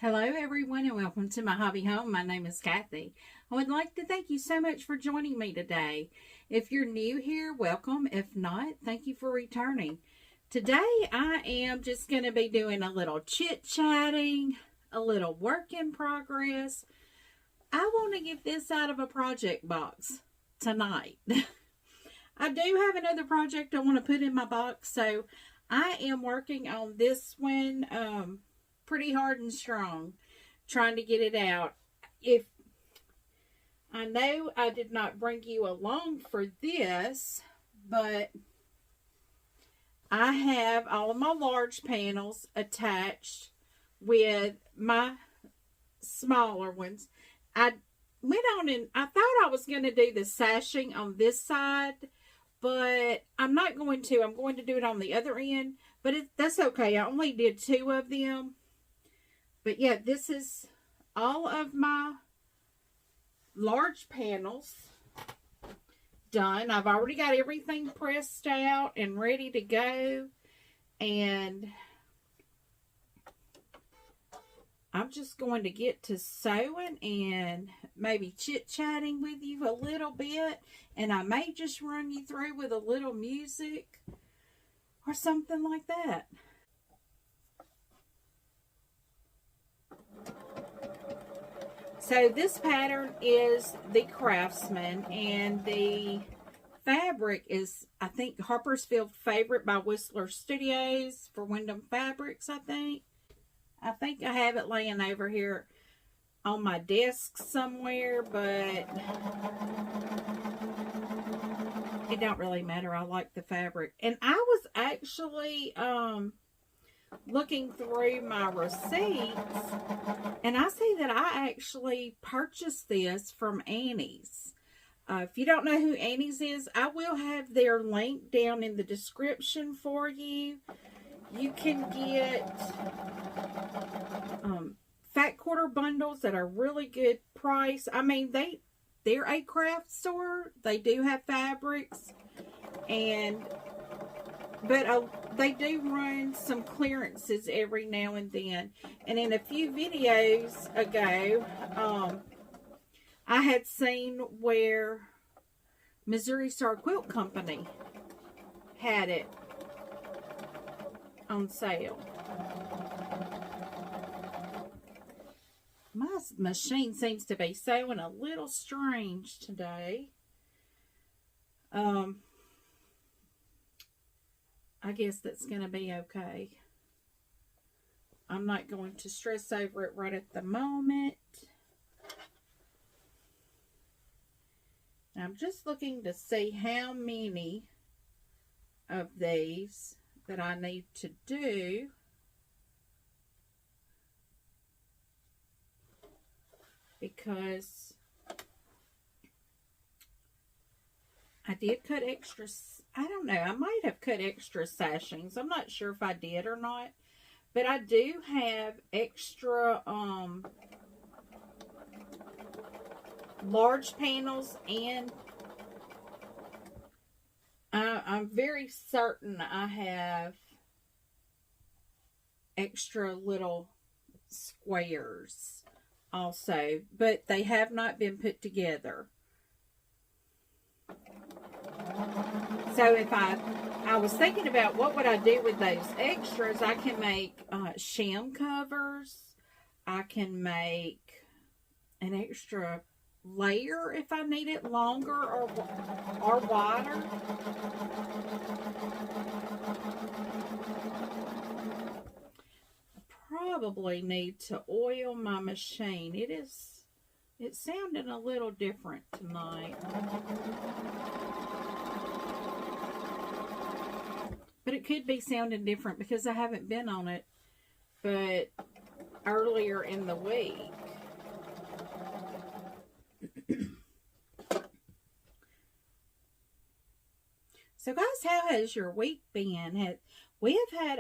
Hello everyone and welcome to my hobby home. My name is Cathy. I would like to thank you so much for joining me today. If you're new here, welcome. If not, thank you for returning. Today I am just going to be doing a little chit-chatting, a little work in progress. I want to get this out of a project box tonight. I do have another project I want to put in my box, so I am working on this one pretty hard and strong, trying to get it out. If I know I did not bring you along for this, but I have all of my large panels attached with my smaller ones. I went on and I thought I was going to do the sashing on this side, but I'm not going to. I'm going to do it on the other end, but that's okay. I only did 2 of them. But yeah, this is all of my large panels done. I've already got everything pressed out and ready to go. And I'm just going to get to sewing and maybe chit-chatting with you a little bit. And I may just run you through with a little music or something like that. So this pattern is the Craftsman, and the fabric is, I think, Harpersfield Favorite by Whistler Studios for Windham Fabrics, I think. I think I have it laying over here on my desk somewhere, but it don't really matter. I like the fabric. And I was actually looking through my receipts, and I see that I actually purchased this from Annie's. If you don't know who Annie's is, I will have their link down in the description for you. You can get fat quarter bundles at a really good price. I mean, they're a craft store. They do have fabrics, but they do run some clearances every now and then. And in a few videos ago, I had seen where Missouri Star Quilt Company had it on sale. My machine seems to be sewing a little strange today. I guess that's going to be okay. I'm not going to stress over it right at the moment. I'm just looking to see how many of these that I need to do. Because I did cut extra, I don't know, I might have cut extra sashings. I'm not sure if I did or not. But I do have extra large panels, and I'm very certain I have extra little squares also, but they have not been put together. So if I was thinking about what would I do with those extras. I can make sham covers. I can make an extra layer if I need it longer or wider. I probably need to oil my machine. It's sounding a little different tonight. But it could be sounding different because I haven't been on it but earlier in the week. So guys, how has your week been? We have had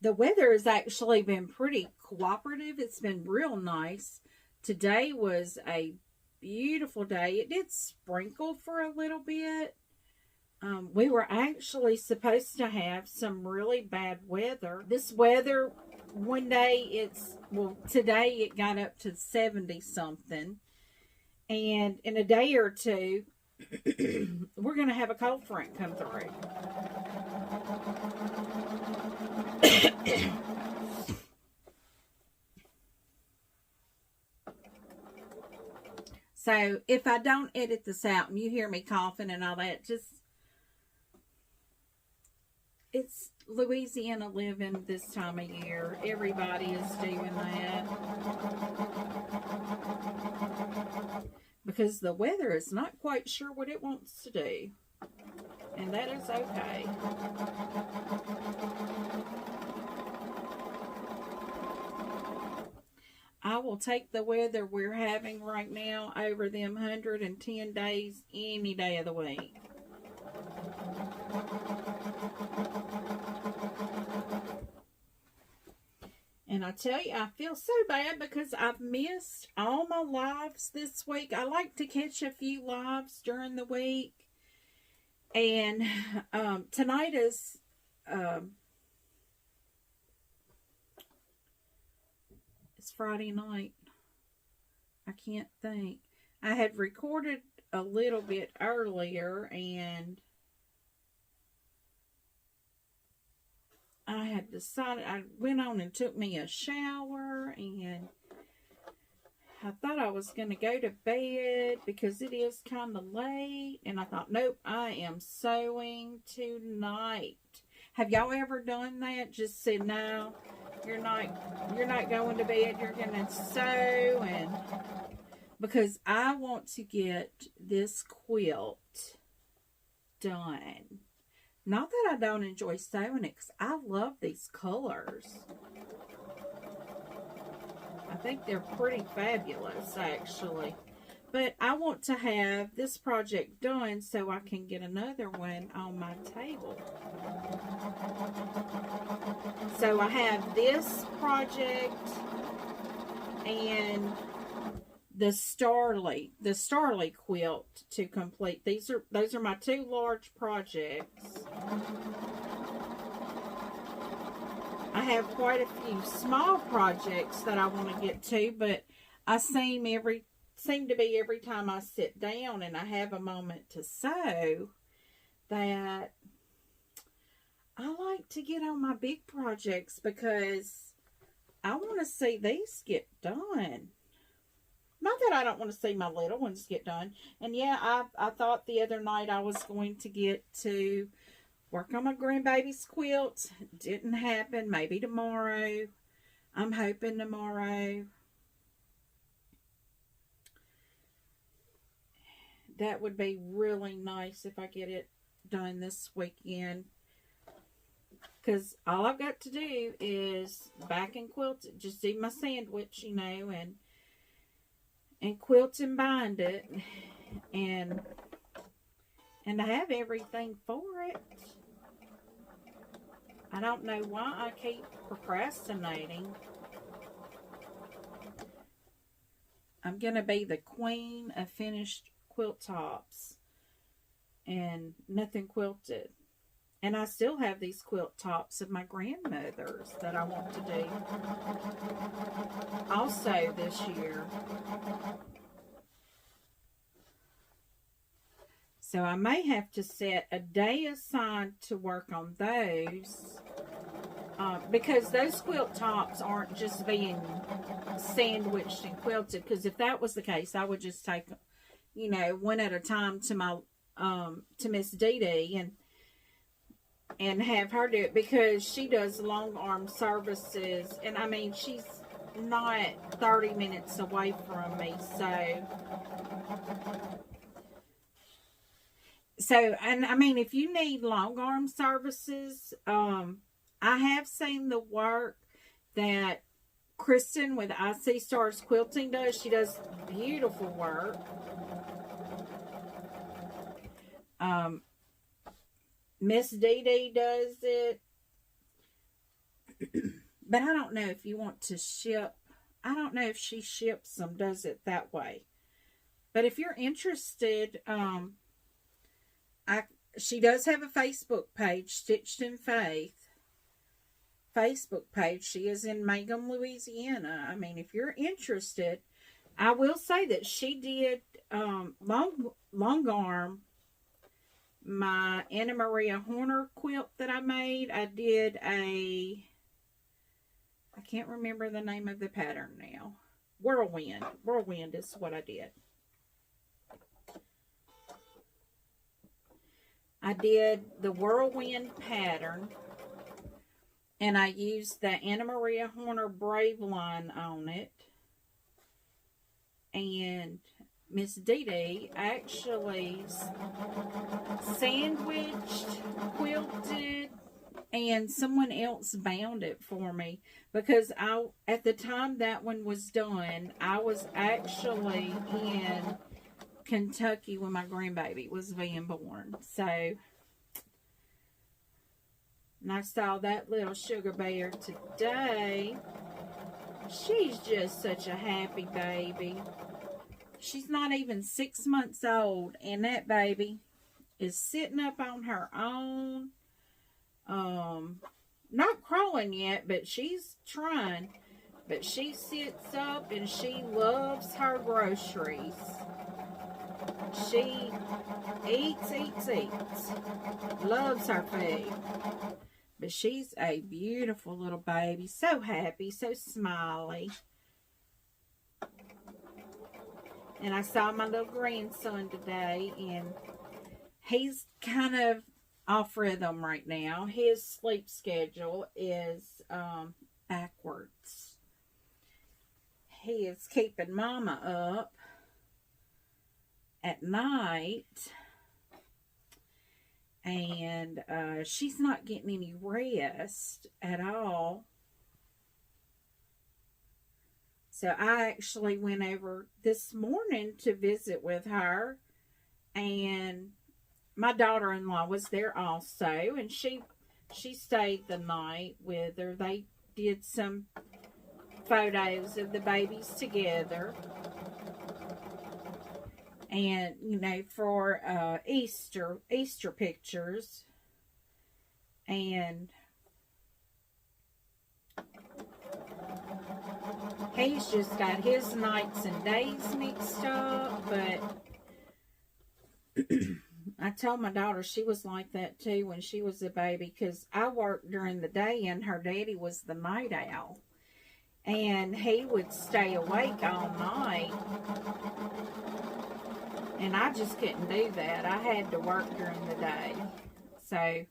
the weather has actually been pretty cooperative. It's been real nice. Today was a beautiful day. It did sprinkle for a little bit. We were actually supposed to have some really bad weather. This weather one day today it got up to 70 something. And in a day or two, we're going to have a cold front come through. So if I don't edit this out and you hear me coughing and all that, it's Louisiana living this time of year. Everybody is doing that. Because the weather is not quite sure what it wants to do. And that is okay. I will take the weather we're having right now over them 110 days any day of the week. And I tell you, I feel so bad because I've missed all my lives this week. I like to catch a few lives during the week. And tonight is it's Friday night. I can't think. I had recorded a little bit earlier and I had decided, I went on and took me a shower, and I thought I was going to go to bed because it is kind of late, and I thought, nope, I am sewing tonight. Have y'all ever done that? Just said, no, you're not going to bed, you're going to sew, and because I want to get this quilt done. Not that I don't enjoy sewing it, because I love these colors. I think they're pretty fabulous, actually. But I want to have this project done so I can get another one on my table. So I have this project and the Starly quilt to complete. Those are my two large projects. I have quite a few small projects that I want to get to, but I seem to be every time I sit down and I have a moment to sew that I like to get on my big projects because I want to see these get done. Not that I don't want to see my little ones get done. And yeah, I thought the other night I was going to get to work on my grandbaby's quilt. Didn't happen. Maybe tomorrow. I'm hoping tomorrow. That would be really nice if I get it done this weekend. Because all I've got to do is back and quilt it. Just do my sandwich, you know, and quilt and bind it. And I have everything for it. I don't know why I keep procrastinating. I'm going to be the queen of finished quilt tops and nothing quilted. And I still have these quilt tops of my grandmother's that I want to do also this year. So I may have to set a day aside to work on those. Because those quilt tops aren't just being sandwiched and quilted. Because if that was the case, I would just take, you know, one at a time to my to Miss Dee Dee and have her do it, because she does long arm services, and I mean, she's not 30 minutes away from me, so and I mean, if you need long arm services, I have seen the work that Kristen with IC Stars Quilting does. She does beautiful work. Miss Dee Dee does it. But I don't know if you want to ship. I don't know if she ships them, does it that way. But if you're interested, she does have a Facebook page, Stitched in Faith Facebook page. She is in Windham, Louisiana. I mean, if you're interested, I will say that she did long arm my Anna Maria Horner quilt that I made. I did I can't remember the name of the pattern now. Whirlwind. Whirlwind is what I did. I did the Whirlwind pattern, and I used the Anna Maria Horner Brave line on it. And Miss Dee Dee actually sandwiched, quilted, and someone else bound it for me, because at the time that one was done, I was actually in Kentucky when my grandbaby was being born. So, and I saw that little sugar bear today. She's just such a happy baby. She's not even 6 months old, and that baby is sitting up on her own. Not crawling yet, but she's trying. But she sits up and she loves her groceries. She eats. Loves her food. But she's a beautiful little baby. So happy, so smiley. And I saw my little grandson today, and he's kind of off rhythm right now. His sleep schedule is backwards. He is keeping Mama up at night, and she's not getting any rest at all. So I actually went over this morning to visit with her, and my daughter-in-law was there also, and she stayed the night with her. They did some photos of the babies together, and you know, for Easter pictures. And he's just got his nights and days mixed up, but I told my daughter she was like that too when she was a baby, because I worked during the day and her daddy was the night owl. And he would stay awake all night. And I just couldn't do that. I had to work during the day. So,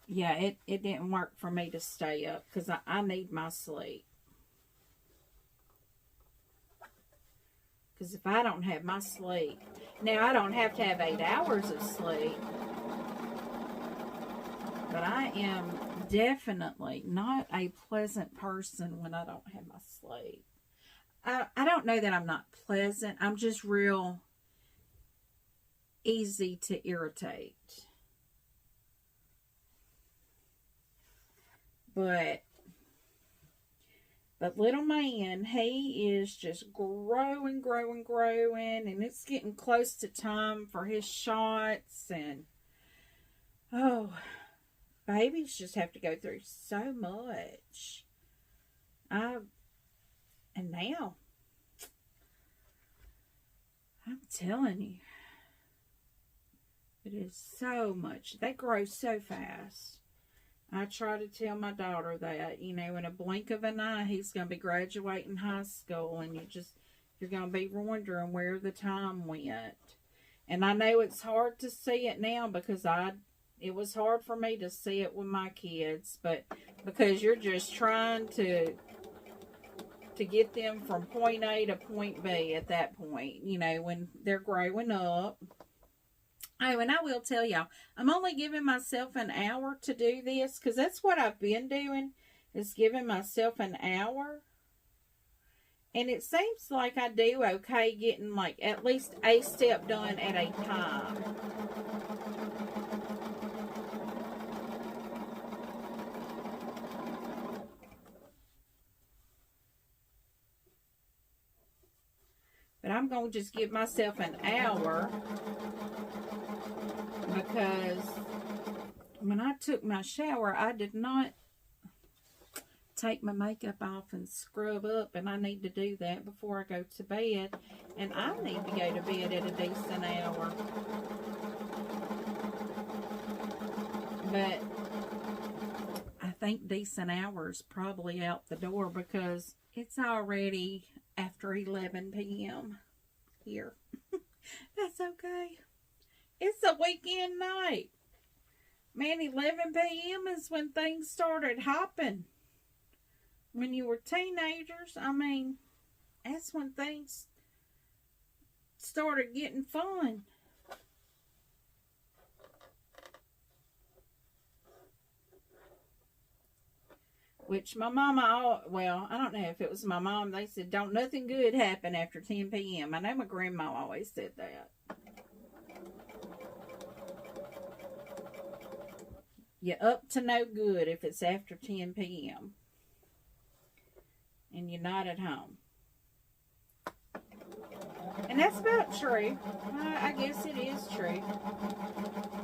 yeah, it didn't work for me to stay up, because I need my sleep. Because if I don't have my sleep, now I don't have to have 8 hours of sleep, but I am definitely not a pleasant person when I don't have my sleep. I don't know that I'm not pleasant. I'm just real easy to irritate. But little man, he is just growing, and it's getting close to time for his shots. And oh, babies just have to go through so much. And now, I'm telling you, it is so much. They grow so fast. I try to tell my daughter that, you know, in a blink of an eye, he's going to be graduating high school, and you're going to be wondering where the time went. And I know it's hard to see it now, because it was hard for me to see it with my kids, but because you're just trying to get them from point A to point B at that point, you know, when they're growing up. Oh, and I will tell y'all, I'm only giving myself an hour to do this, because that's what I've been doing, is giving myself an hour. And it seems like I do okay getting like at least a step done at a time. But I'm going to just give myself an hour, because when I took my shower, I did not take my makeup off and scrub up, and I need to do that before I go to bed, and I need to go to bed at a decent hour. But I think decent hours probably out the door because it's already after 11 p.m. here. That's okay. It's a weekend night. Man, 11 p.m. is when things started hopping. When you were teenagers, I mean, that's when things started getting fun. Which my mama, well, I don't know if it was my mom, they said, don't nothing good happen after 10 p.m. I know my grandma always said that. You're up to no good if it's after 10 p.m. and you're not at home. And that's about true. I guess it is true.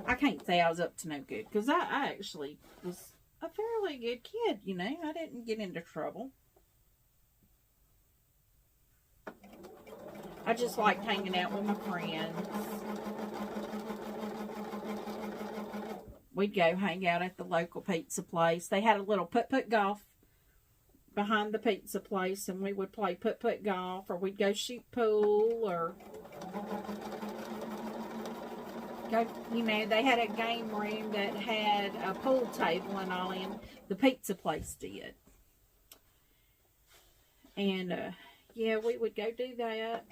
I can't say I was up to no good because I actually was a fairly good kid, you know. I didn't get into trouble. I just liked hanging out with my friends. We'd go hang out at the local pizza place. They had a little putt-putt golf behind the pizza place, and we would play putt-putt golf, or we'd go shoot pool, or go, you know, they had a game room that had a pool table and all in. The pizza place did. And, yeah, we would go do that.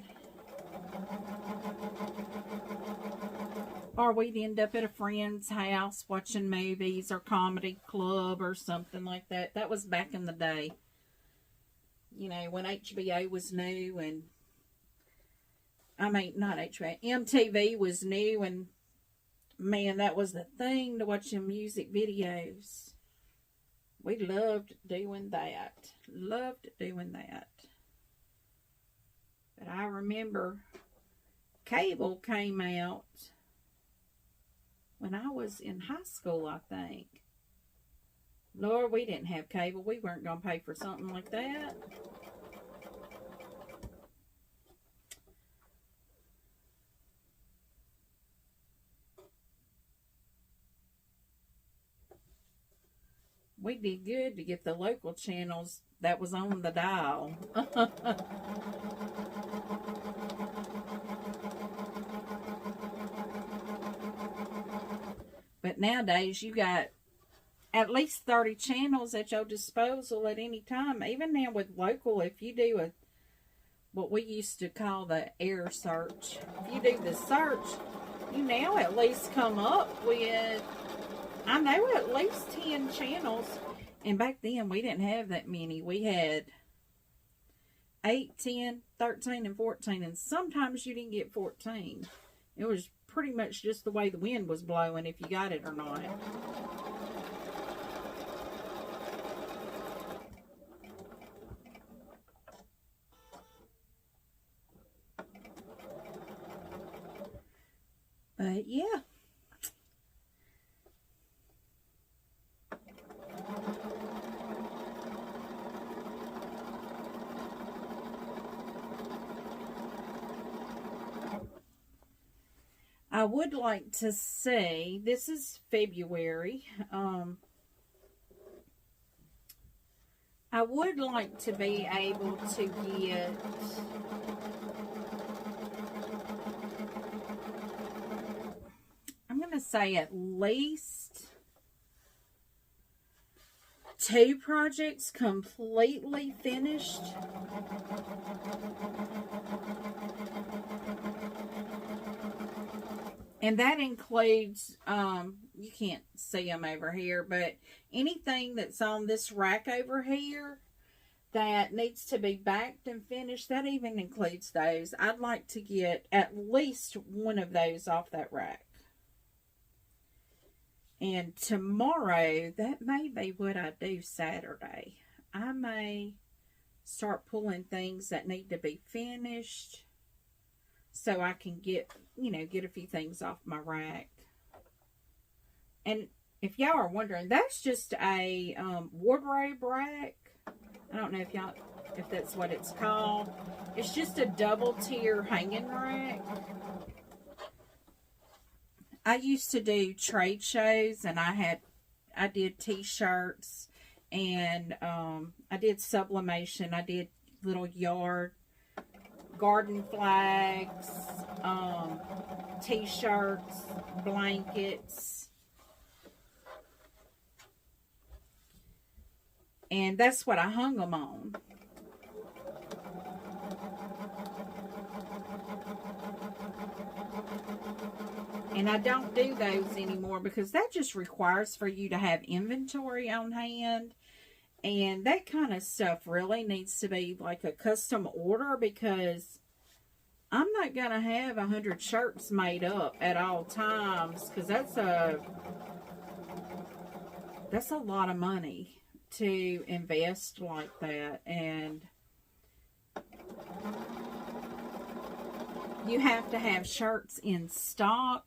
Or we'd end up at a friend's house watching movies or comedy club or something like that. That was back in the day. You know, when HBO was new and, I mean, not HBO, MTV was new, and, man, that was the thing to watch them music videos. We loved doing that. Loved doing that. But I remember cable came out when I was in high school, I think. Lord, we didn't have cable. We weren't going to pay for something like that. We did good to get the local channels that was on the dial. But nowadays, you got at least 30 channels at your disposal at any time. Even now with local, if you do what we used to call the air search, if you do the search, you now at least come up with, I know, at least 10 channels. And back then, we didn't have that many. We had 8, 10, 13, and 14. And sometimes you didn't get 14. It was pretty much just the way the wind was blowing, if you got it or not. But yeah. I would like to say, this is February. I would like to be able to get I'm going to say at least 2 projects completely finished. And that includes, you can't see them over here, but anything that's on this rack over here that needs to be backed and finished, that even includes those. I'd like to get at least one of those off that rack. And tomorrow, that may be what I do Saturday. I may start pulling things that need to be finished so I can get, you know, get a few things off my rack. And if y'all are wondering, that's just a wardrobe rack. I don't know if that's what it's called. It's just a double tier hanging rack. I used to do trade shows, and I did t-shirts, and I did sublimation. I did little yard garden flags, t-shirts, blankets. And that's what I hung them on. And I don't do those anymore because that just requires for you to have inventory on hand. And that kind of stuff really needs to be like a custom order, because I'm not going to have 100 shirts made up at all times, because that's a lot of money to invest like that. And you have to have shirts in stock.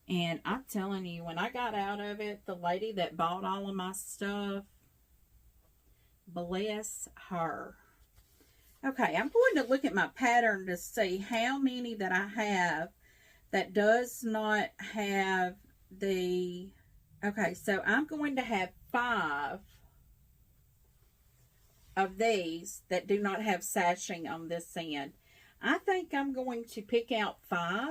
And I'm telling you, when I got out of it, the lady that bought all of my stuff, bless her. Okay, I'm going to look at my pattern to see how many that I have that does not have the... Okay, so I'm going to have 5 of these that do not have sashing on this end. I think I'm going to pick out 5.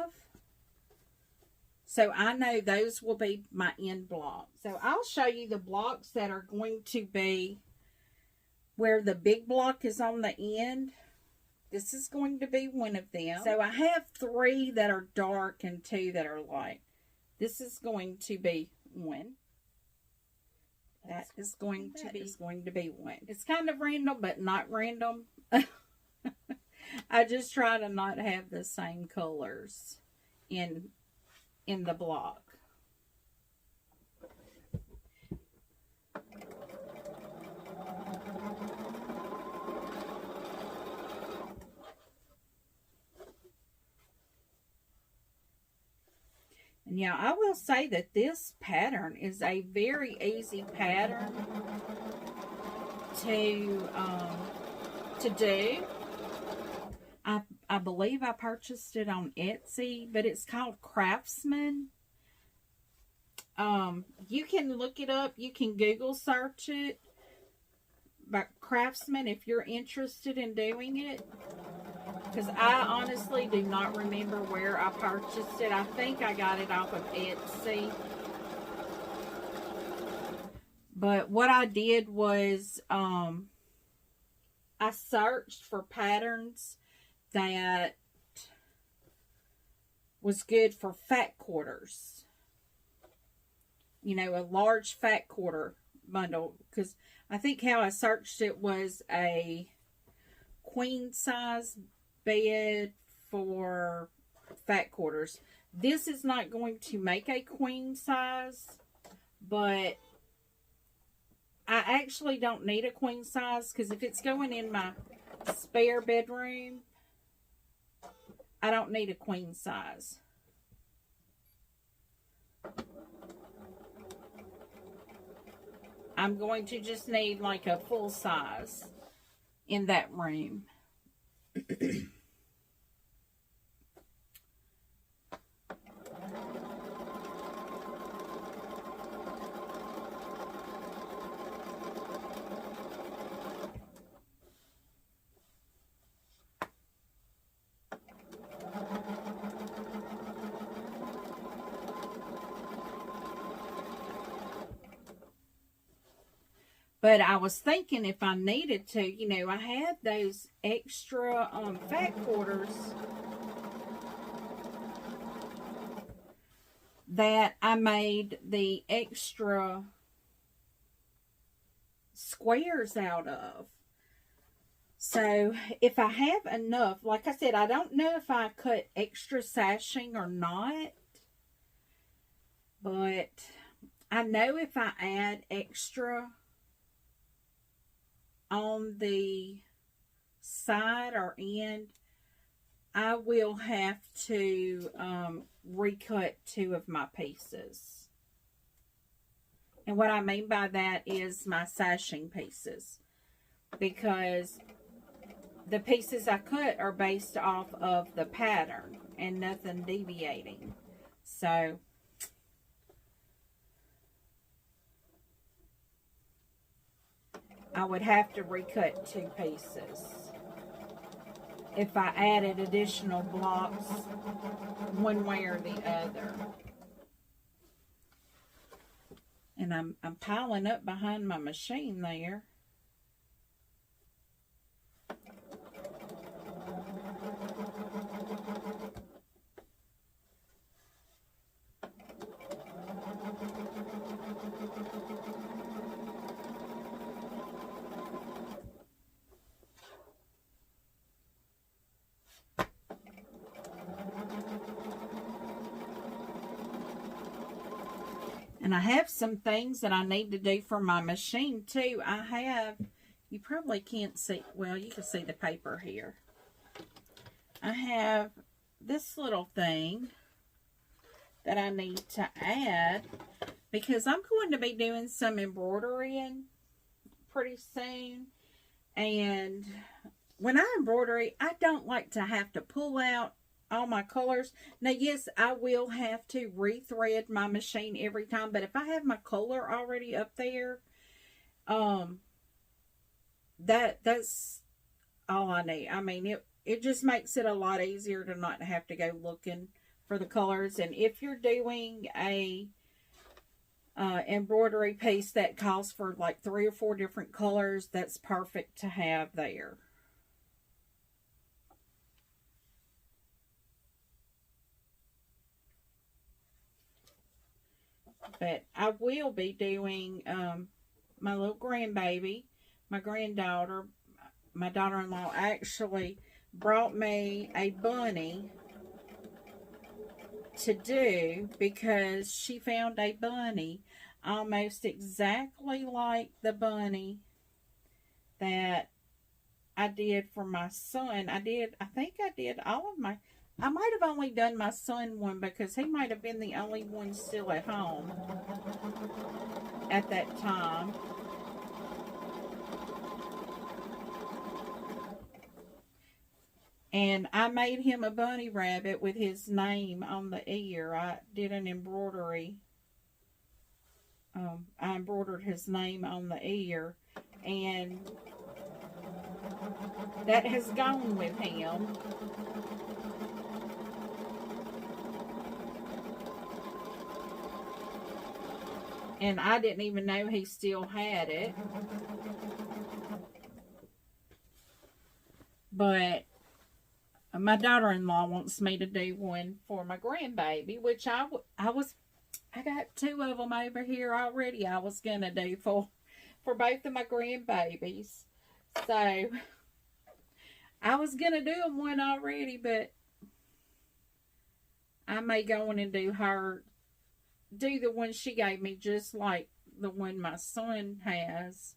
So I know those will be my end blocks. So I'll show you the blocks that are going to be where the big block is on the end. This is going to be one of them. So I have 3 that are dark and 2 that are light. This is going to be one. That is going to be one. It's kind of random, but not random. I just try to not have the same colors in the block. And yeah, I will say that this pattern is a very easy pattern to do. I believe I purchased it on Etsy, but it's called Craftsman. You can look it up. You can Google search it. But Craftsman, if you're interested in doing it. Because I honestly do not remember where I purchased it. I think I got it off of Etsy. But what I did was I searched for patterns that was good for fat quarters. You know, a large fat quarter bundle. Because I think how I searched it was a queen size bed for fat quarters. This is not going to make a queen size, but I actually don't need a queen size, because if it's going in my spare bedroom, I don't need a queen size. I'm going to just need like a full size in that room. But I was thinking if I needed to, you know, I had those extra fat quarters that I made the extra squares out of. So if I have enough, like I said, I don't know if I cut extra sashing or not. But I know if I add extra on the side or end, I will have to recut 2 of my pieces. And what I mean by that is my sashing pieces, because the pieces I cut are based off of the pattern and nothing deviating. So I would have to recut 2 pieces if I added additional blocks one way or the other. And I'm piling up behind my machine there. And I have some things that I need to do for my machine too. I have, you probably can't see, well, you can see the paper here. I have this little thing that I need to add because I'm going to be doing some embroidering pretty soon. And when I embroider, I don't like to have to pull out all my colors. Now, yes, I will have to rethread my machine every time, but if I have my color already up there, that's all I need. I mean, it just makes it a lot easier to not have to go looking for the colors. And if you're doing a embroidery piece that calls for like 3 or 4 different colors, that's perfect to have there. But I will be doing my little grandbaby, my granddaughter. My daughter-in-law actually brought me a bunny to do because she found a bunny almost exactly like the bunny that I did for my son. I think I did all of my, I might have only done my son one because he might have been the only one still at home at that time. And I made him a bunny rabbit with his name on the ear. I did an embroidery. I embroidered his name on the ear. And that has gone with him. And I didn't even know he still had it. But my daughter-in-law wants me to do one for my grandbaby, which I got 2 of them over here already. I was going to do for both of my grandbabies. So I was going to do them one already, but I may go in and do the one she gave me, just like the one my son has,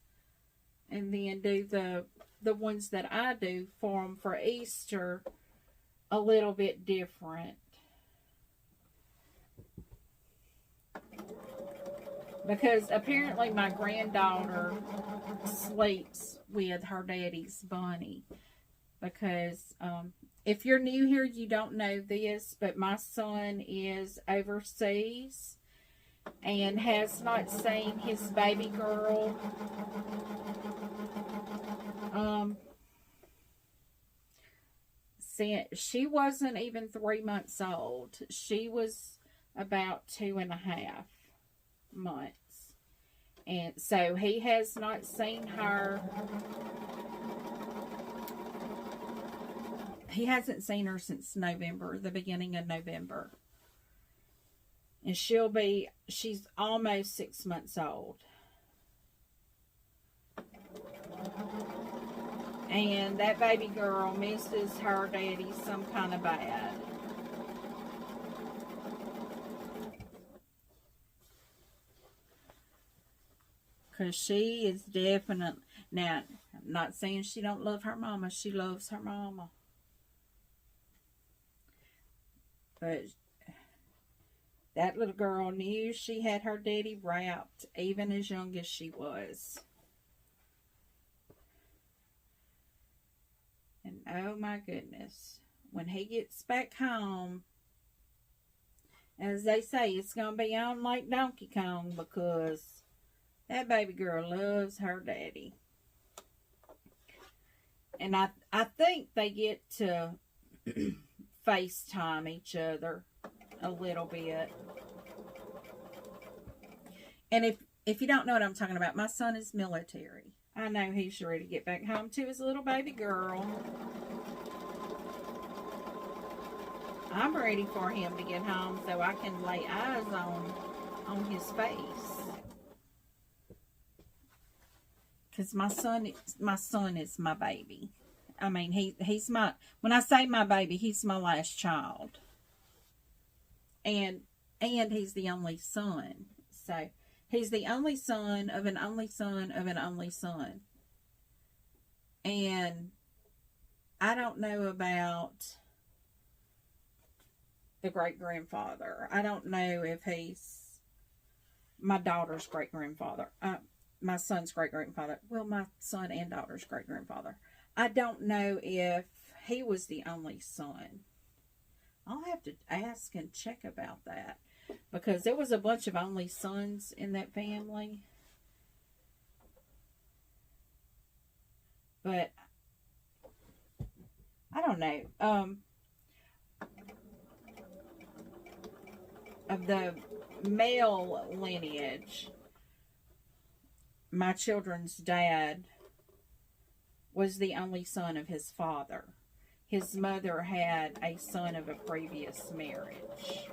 and then do the ones that I do for them for Easter a little bit different. Because apparently my granddaughter sleeps with her daddy's bunny. Because if you're new here, you don't know this, but my son is overseas and has not seen his baby girl since she wasn't even 3 months old. She was about 2.5 months. And so he has not seen her. He hasn't seen her since November, the beginning of November. And she's almost 6 months old. And that baby girl misses her daddy some kind of bad. Because she is definitely, now, I'm not saying she don't love her mama. She loves her mama. But That little girl knew she had her daddy wrapped, even as young as she was. And oh my goodness, when he gets back home, as they say, it's going to be on like Donkey Kong, because that baby girl loves her daddy. And I think they get to FaceTime each other a little bit. And if you don't know what I'm talking about, my son is military. I know he's ready to get back home to his little baby girl. I'm ready for him to get home so I can lay eyes on his face. Because my son is my baby. I mean, he's my, when I say my baby, he's my last child. And he's the only son. So, he's the only son of an only son of an only son. And I don't know about the great-grandfather. I don't know if he's my daughter's great-grandfather. My son's great-grandfather. Well, my son and daughter's great-grandfather. I don't know if he was the only son. I'll have to ask and check about that. Because there was a bunch of only sons in that family. But I don't know. Of the male lineage, my children's dad was the only son of his father. His mother had a son of a previous marriage.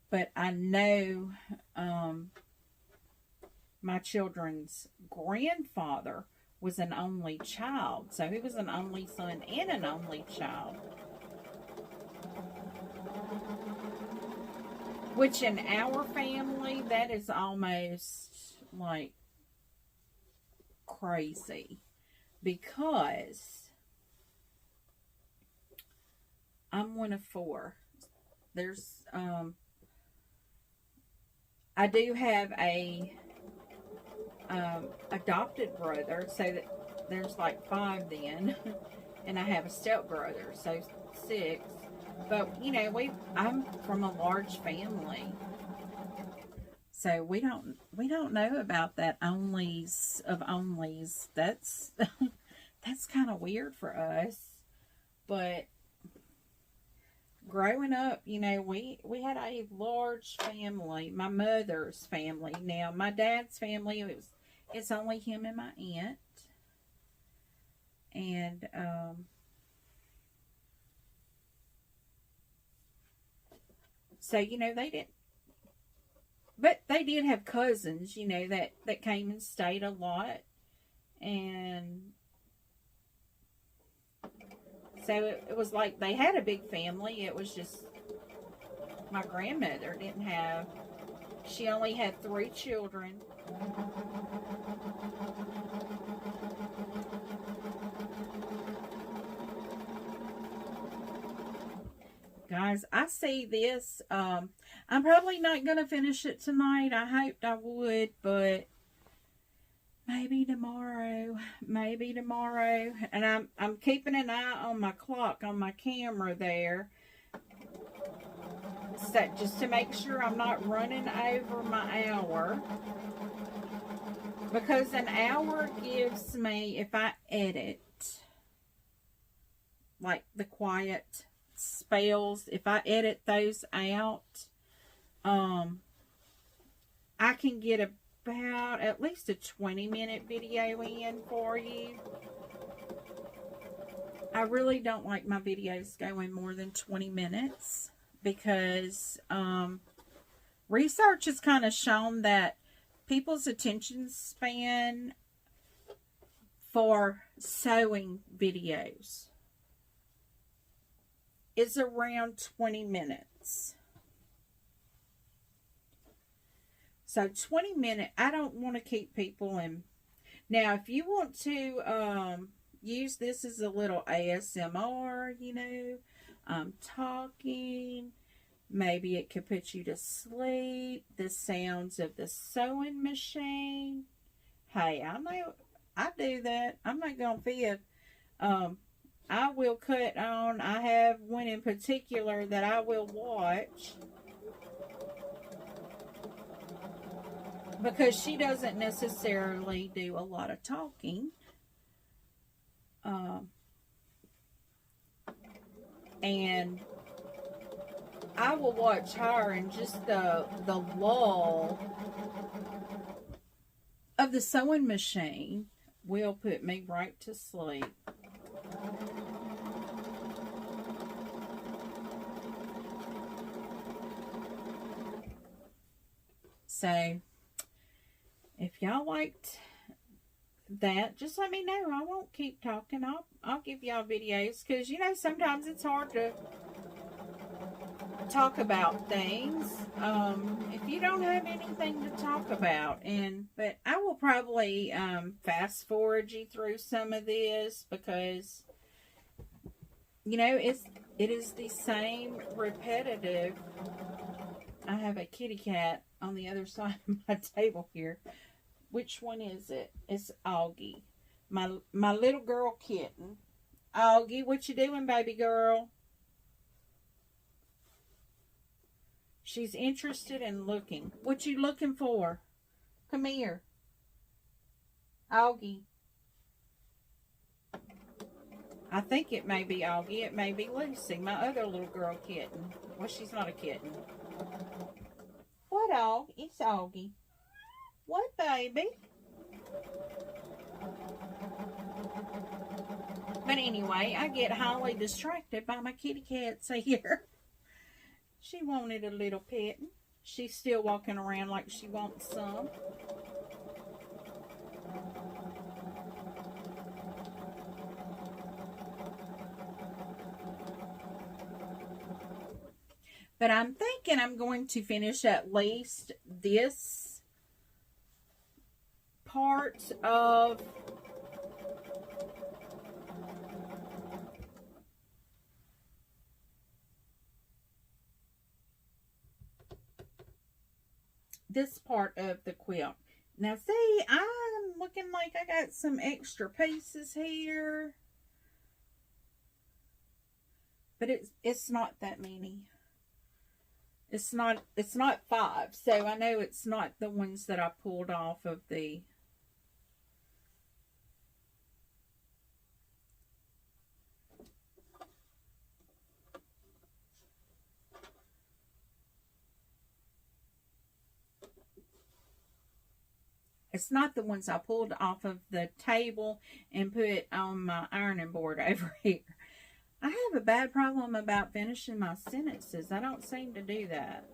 But I know my children's grandfather was an only child. So he was an only son and an only child. Which in our family, that is almost like crazy. Because I'm one of four. There's, I do have a adopted brother, so that there's like 5 then, and I have a stepbrother, so 6. But you know, I'm from a large family, so we don't know about that onlys of onlys. That's that's kind of weird for us, but growing up, you know, we had a large family. My mother's family. Now, my dad's family, it's only him and my aunt. And, so, you know, they didn't, but they did have cousins, you know, that came and stayed a lot. And so it was like they had a big family. It was just my grandmother didn't have, she only had 3 children. Guys, I see this. I'm probably not going to finish it tonight. I hoped I would, but maybe tomorrow. Maybe tomorrow. And I'm keeping an eye on my clock on my camera there. So just to make sure I'm not running over my hour. Because an hour gives me, if I edit, like the quiet spells, if I edit those out, I can get about at least a 20-minute video in for you. I really don't like my videos going more than 20 minutes because research has kind of shown that people's attention span for sewing videos is around 20 minutes. So 20 minutes, I don't want to keep people in. Now, if you want to use this as a little ASMR, you know. I'm talking. Maybe it could put you to sleep. The sounds of the sewing machine. Hey, I know I do that. I'm not going to fib. I will cut on. I have one in particular that I will watch because she doesn't necessarily do a lot of talking. And I will watch her, and just the lull of the sewing machine will put me right to sleep. So, if y'all liked that, just let me know. I won't keep talking. I'll give y'all videos, because you know sometimes it's hard to talk about things if you don't have anything to talk about. But I will probably fast forward you through some of this, because you know it is the same repetitive. I have a kitty cat on the other side of my table here. Which one is it? It's Augie. My little girl kitten. Augie, what you doing, baby girl? She's interested in looking. What you looking for? Come here. Augie. I think it may be Augie. It may be Lucy, my other little girl kitten. Well, she's not a kitten. What, Augie? It's Augie. What, baby? But anyway, I get highly distracted by my kitty cats here. She wanted a little petting. She's still walking around like she wants some. But I'm thinking I'm going to finish at least this part of the quilt. Now see, I'm looking like I got some extra pieces here, but it's not that many. It's not 5, so I know it's not the ones that I pulled off of the I pulled off of the table and put on my ironing board over here. I have a bad problem about finishing my sentences. I don't seem to do that.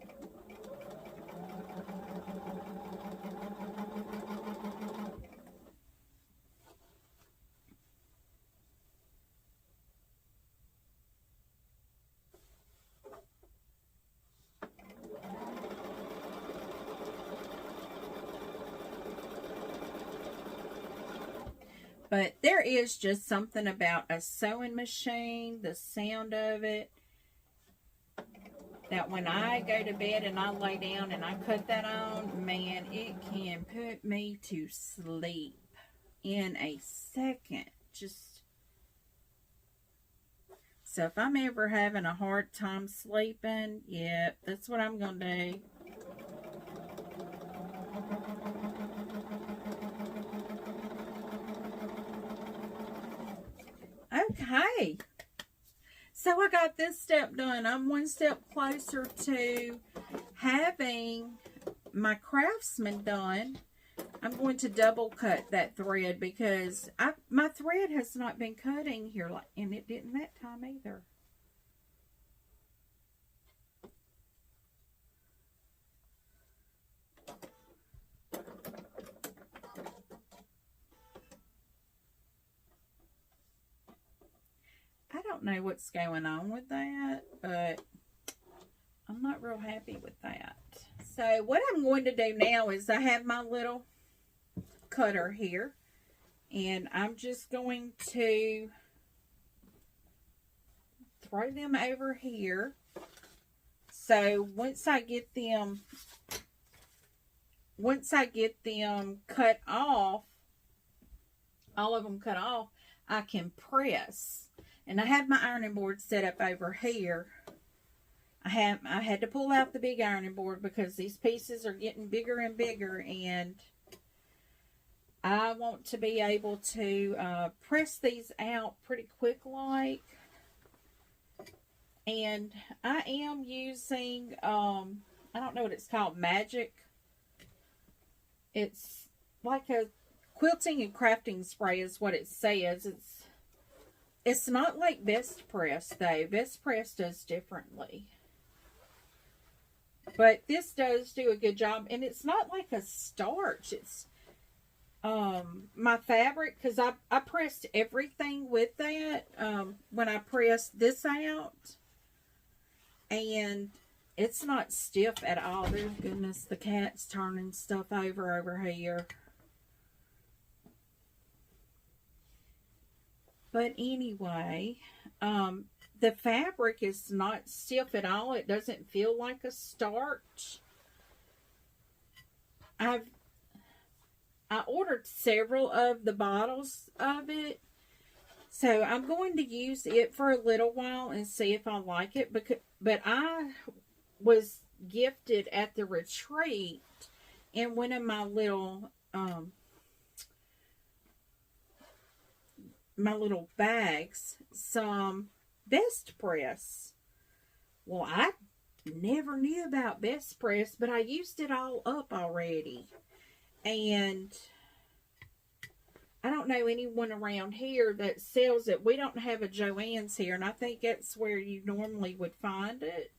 But there is just something about a sewing machine, the sound of it, that when I go to bed and I lay down and I put that on, man, it can put me to sleep in a second. So if I'm ever having a hard time sleeping, yep, that's what I'm going to do. Okay, so I got this step done. I'm one step closer to having my Craftsman done. I'm going to double cut that thread because my thread has not been cutting here, and it didn't that time either. I don't know what's going on with that, but I'm not real happy with that. So what I'm going to do now is I have my little cutter here, And I'm just going to throw them over here. So once I get them cut off, all of them cut off, I can press. And I have my ironing board set up over here. I had to pull out the big ironing board because these pieces are getting bigger and bigger, and I want to be able to press these out pretty quick like. And I am using, I don't know what it's called, Magic. It's like a quilting and crafting spray is what it says. It's not like Best Press though. Best Press does differently. But this does do a good job. And it's not like a starch. It's my fabric, because I pressed everything with that when I pressed this out. And it's not stiff at all. Oh, goodness, the cat's turning stuff over here. But anyway, the fabric is not stiff at all. It doesn't feel like a starch. I ordered several of the bottles of it. So I'm going to use it for a little while and see if I like it. But I was gifted at the retreat in one of my little bags some Best Press. Well, I never knew about Best Press, but I used it all up already. And I don't know anyone around here that sells it. We don't have a Joann's here, and I think that's where you normally would find it.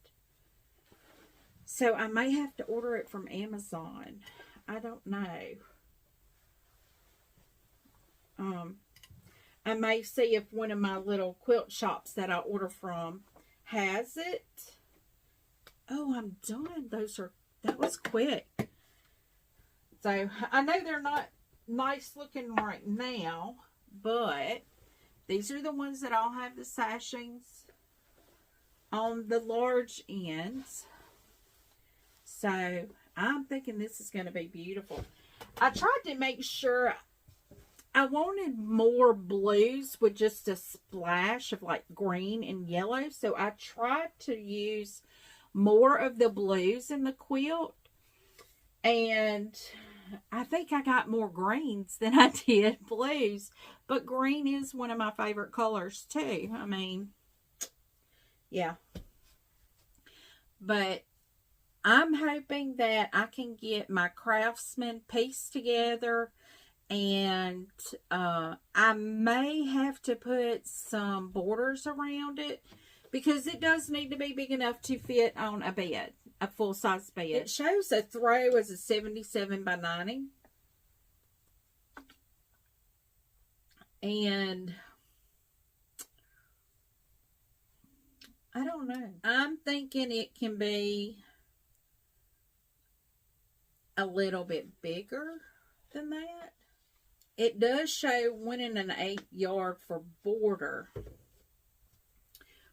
So I may have to order it from Amazon. I don't know. I may see if one of my little quilt shops that I order from has it. Oh, I'm done. That was quick. So I know they're not nice looking right now, but these are the ones that all have the sashings on the large ends. So I'm thinking this is going to be beautiful. I tried to make sure I wanted more blues with just a splash of like green and yellow. So I tried to use more of the blues in the quilt. And I think I got more greens than I did blues. But green is one of my favorite colors too. I mean, yeah. But I'm hoping that I can get my Craftsman piece together. And I may have to put some borders around it, because it does need to be big enough to fit on a bed, a full-size bed. It shows a throw as a 77 by 90. And I don't know. I'm thinking it can be a little bit bigger than that. It does show 1 1/8 yard for border,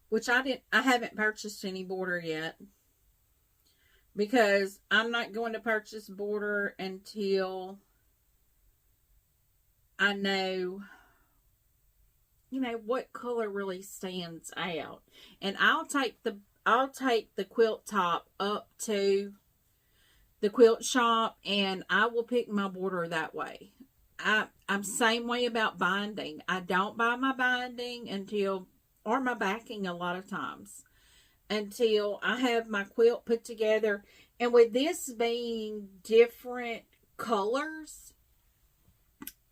which I haven't purchased any border yet, because I'm not going to purchase border until I know, what color really stands out. And I'll take the quilt top up to the quilt shop, and I will pick my border that way. I'm same way about binding. I don't buy my binding or my backing a lot of times, until I have my quilt put together. And with this being different colors,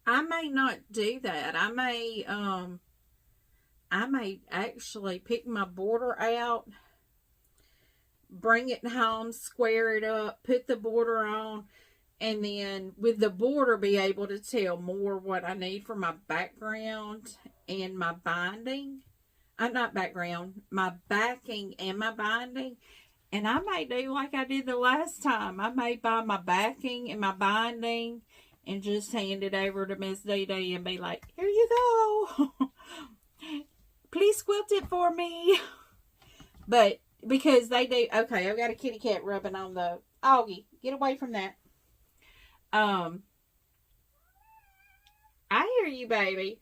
I may not do that. I may actually pick my border out, bring it home, square it up, put the border on, and then with the border be able to tell more what I need for my background and my binding. Not background, my backing and my binding. And I may do like I did the last time. I may buy my backing and my binding and just hand it over to Miss Dee Dee and be like, here you go. Please quilt it for me. But because they do, okay, I've got a kitty cat rubbing on the Augie. Get away from that. I hear you, baby.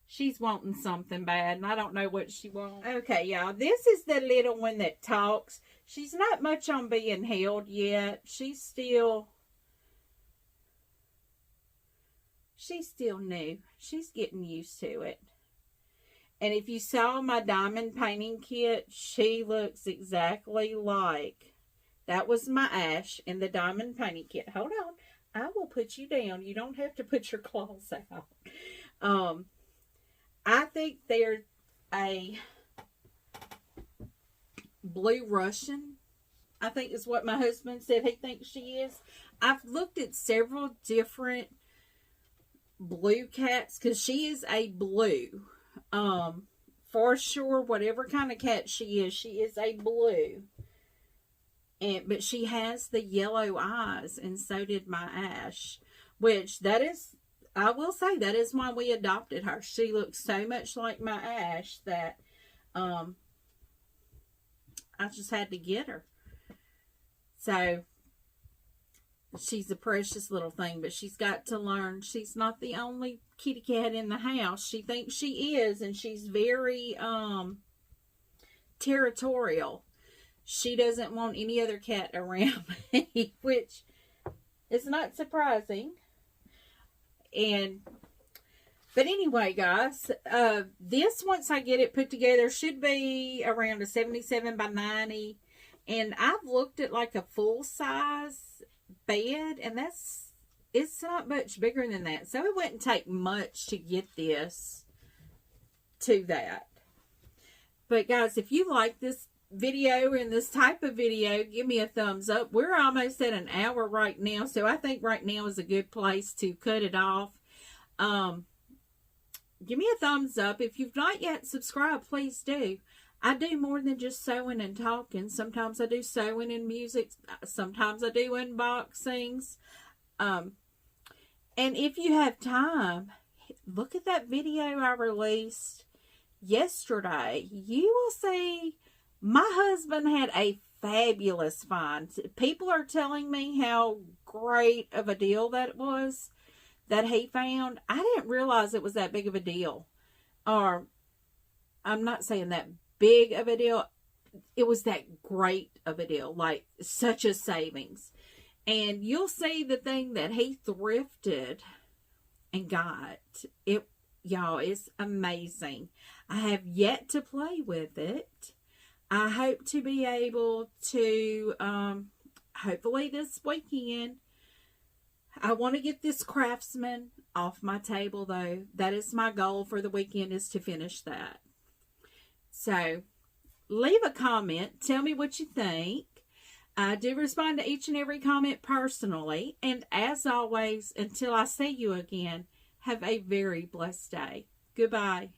She's wanting something bad, and I don't know what she wants. Okay, y'all, this is the little one that talks. She's not much on being held yet. She's still new. She's getting used to it. And if you saw my diamond painting kit, she looks exactly like, that was my Ash in the diamond painting kit. Hold on. I will put you down. You don't have to put your claws out. I think they're a blue Russian, I think is what my husband said he thinks she is. I've looked at several different blue cats because she is a blue. For sure, whatever kind of cat she is a blue. But she has the yellow eyes, and so did my Ash, which that is, I will say, that is why we adopted her. She looks so much like my Ash that I just had to get her. So she's a precious little thing, but she's got to learn she's not the only kitty cat in the house. She thinks she is, and she's very territorial. She doesn't want any other cat around me, which is not surprising. But anyway, guys, this, once I get it put together, should be around a 77 by 90. And I've looked at like a full size bed, and it's not much bigger than that. So it wouldn't take much to get this to that. But guys, if you like this video and this type of video, give me a thumbs up. We're almost at an hour right now, so I think right now is a good place to cut it off. Give me a thumbs up. If you've not yet subscribed, please do. I do more than just sewing and talking. Sometimes I do sewing and music. Sometimes I do unboxings. And if you have time, look at that video I released yesterday. You will see my husband had a fabulous find. People are telling me how great of a deal that was that he found. I didn't realize it was that big of a deal. Or, I'm not saying that big of a deal. It was that great of a deal. Like, such a savings. And you'll see the thing that he thrifted and got. Y'all, it's amazing. I have yet to play with it. I hope to be able to, hopefully this weekend. I want to get this Craftsman off my table, though. That is my goal for the weekend, is to finish that. So, leave a comment. Tell me what you think. I do respond to each and every comment personally. And as always, until I see you again, have a very blessed day. Goodbye.